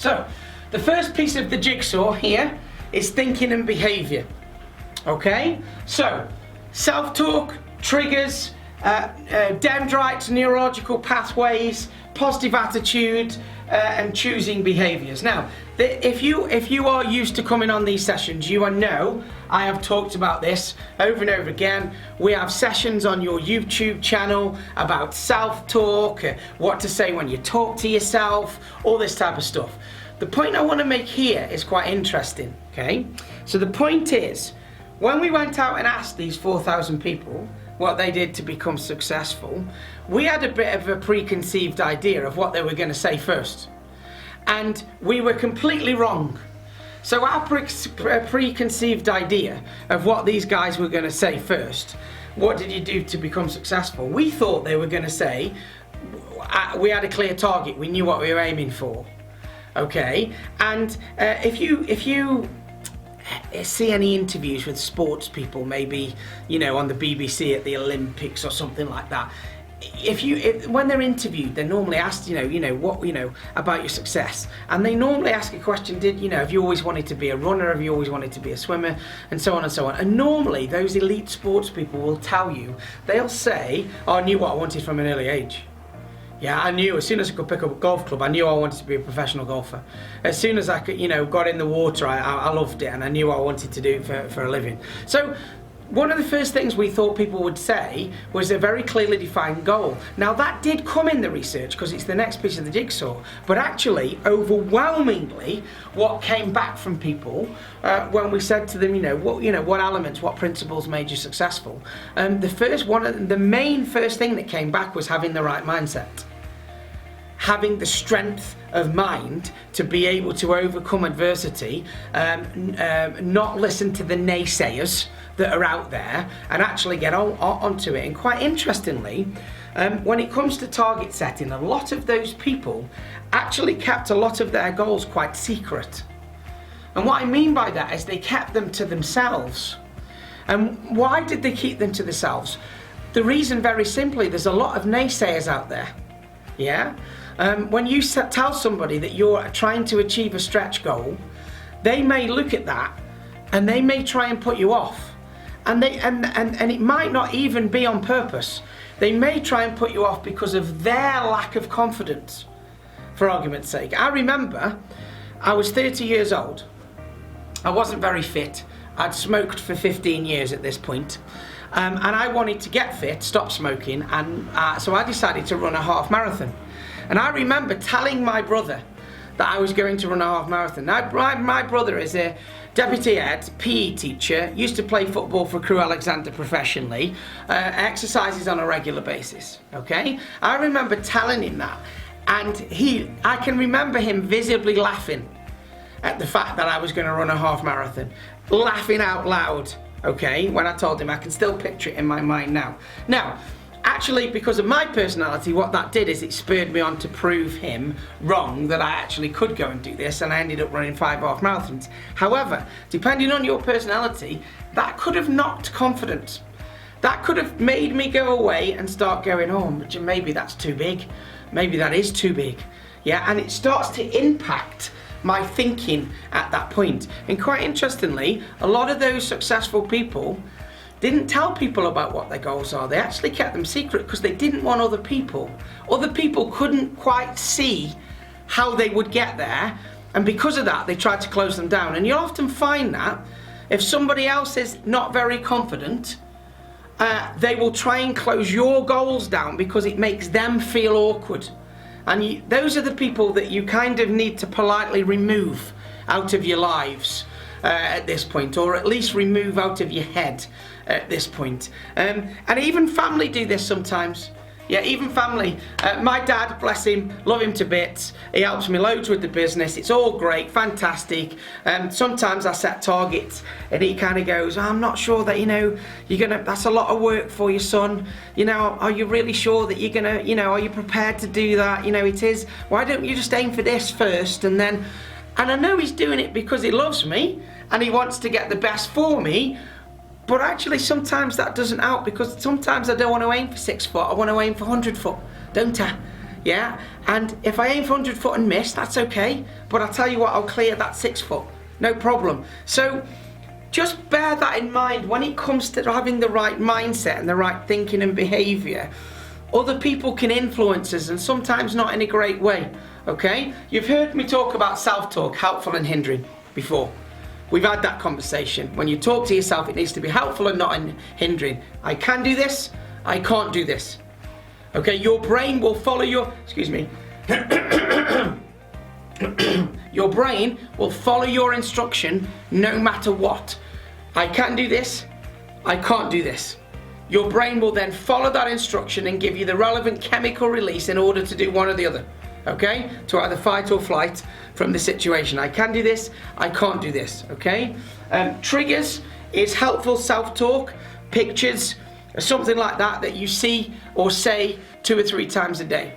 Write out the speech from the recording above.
So, the first piece of the jigsaw here is thinking and behaviour. Okay? So, self-talk, triggers, dendrites, neurological pathways, positive attitude, and choosing behaviours. Now, if you are used to coming on these sessions, you know I have talked about this over and over again. We have sessions on your YouTube channel about self-talk, what to say when you talk to yourself, all this type of stuff. The point I want to make here is quite interesting, okay? So the point is, when we went out and asked these 4,000 people what they did to become successful, we had a bit of a preconceived idea of what they were going to say first. And we were completely wrong. So our preconceived idea of what these guys were going to say first, what did you do to become successful? We thought they were going to say, we had a clear target, we knew what we were aiming for. Okay, and if you see any interviews with sports people, maybe, you know, on the BBC at the Olympics or something like that, when they're interviewed, they're normally asked, what about your success, and they normally ask a question, have you always wanted to be a runner, have you always wanted to be a swimmer, and so on and so on. And normally those elite sports people will tell you, they'll say, oh, I knew what I wanted from an early age. Yeah, I knew as soon as I could pick up a golf club, I knew I wanted to be a professional golfer. As soon as I could, got in the water, I loved it, and I knew what I wanted to do for a living. So one of the first things we thought people would say was a very clearly defined goal. Now that did come in the research because it's the next piece of the jigsaw, but actually overwhelmingly what came back from people when we said to them, what elements, what principles made you successful, the main first thing that came back was having the right mindset. Having the strength of mind to be able to overcome adversity, not listen to the naysayers that are out there, and actually get onto it. And quite interestingly, when it comes to target setting, a lot of those people actually kept a lot of their goals quite secret. And what I mean by that is they kept them to themselves. And why did they keep them to themselves? The reason, very simply, there's a lot of naysayers out there. Yeah? When you tell somebody that you're trying to achieve a stretch goal, they may look at that and they may try and put you off. And it might not even be on purpose. They may try and put you off because of their lack of confidence, for argument's sake. I remember I was 30 years old. I wasn't very fit. I'd smoked for 15 years at this point. And I wanted to get fit, stop smoking, and so I decided to run a half marathon. And I remember telling my brother that I was going to run a half marathon. Now, my brother is a deputy head, PE teacher, used to play football for Crewe Alexander professionally, exercises on a regular basis, okay? I remember telling him that, and I can remember him visibly laughing at the fact that I was going to run a half marathon, laughing out loud, okay, when I told him. I can still picture it in my mind now. Now, actually, because of my personality, what that did is it spurred me on to prove him wrong, that I actually could go and do this, and I ended up running 5 half marathons. However, depending on your personality, that could have knocked confidence. That could have made me go away and start going, oh, maybe that's too big. Maybe that is too big. Yeah, and it starts to impact my thinking at that point. And quite interestingly, a lot of those successful people didn't tell people about what their goals are. They actually kept them secret because they didn't want other people. Other people couldn't quite see how they would get there, and because of that, they tried to close them down. And you'll often find that if somebody else is not very confident, they will try and close your goals down because it makes them feel awkward. And those are the people that you kind of need to politely remove out of your lives at this point, or at least remove out of your head at this point. And even family do this sometimes. Yeah, even family. My dad, bless him, love him to bits. He helps me loads with the business. It's all great, fantastic. Sometimes I set targets and he kind of goes, I'm not sure that, that's a lot of work for your son. Are you really sure that you're gonna, are you prepared to do that? It is. Why don't you just aim for this first and then, and I know he's doing it because he loves me and he wants to get the best for me. But actually sometimes that doesn't help, because sometimes I don't want to aim for 6 foot, I want to aim for 100 foot, don't I? yeah? And if I aim for 100 foot and miss, that's okay. But I'll tell you what, I'll clear that 6 foot, no problem. So just bear that in mind when it comes to having the right mindset and the right thinking and behaviour. Other people can influence us, and sometimes not in a great way, okay? You've heard me talk about self-talk, helpful and hindering, before. We've had that conversation. When you talk to yourself, it needs to be helpful and not hindering. I can do this, I can't do this. Okay, your brain will follow your, excuse me, your brain will follow your instruction no matter what. I can do this, I can't do this. Your brain will then follow that instruction and give you the relevant chemical release in order to do one or the other. Okay? To either fight or flight from the situation. I can do this, I can't do this. Okay? Triggers is helpful self-talk, pictures, something like that that you see or say 2 or 3 times a day.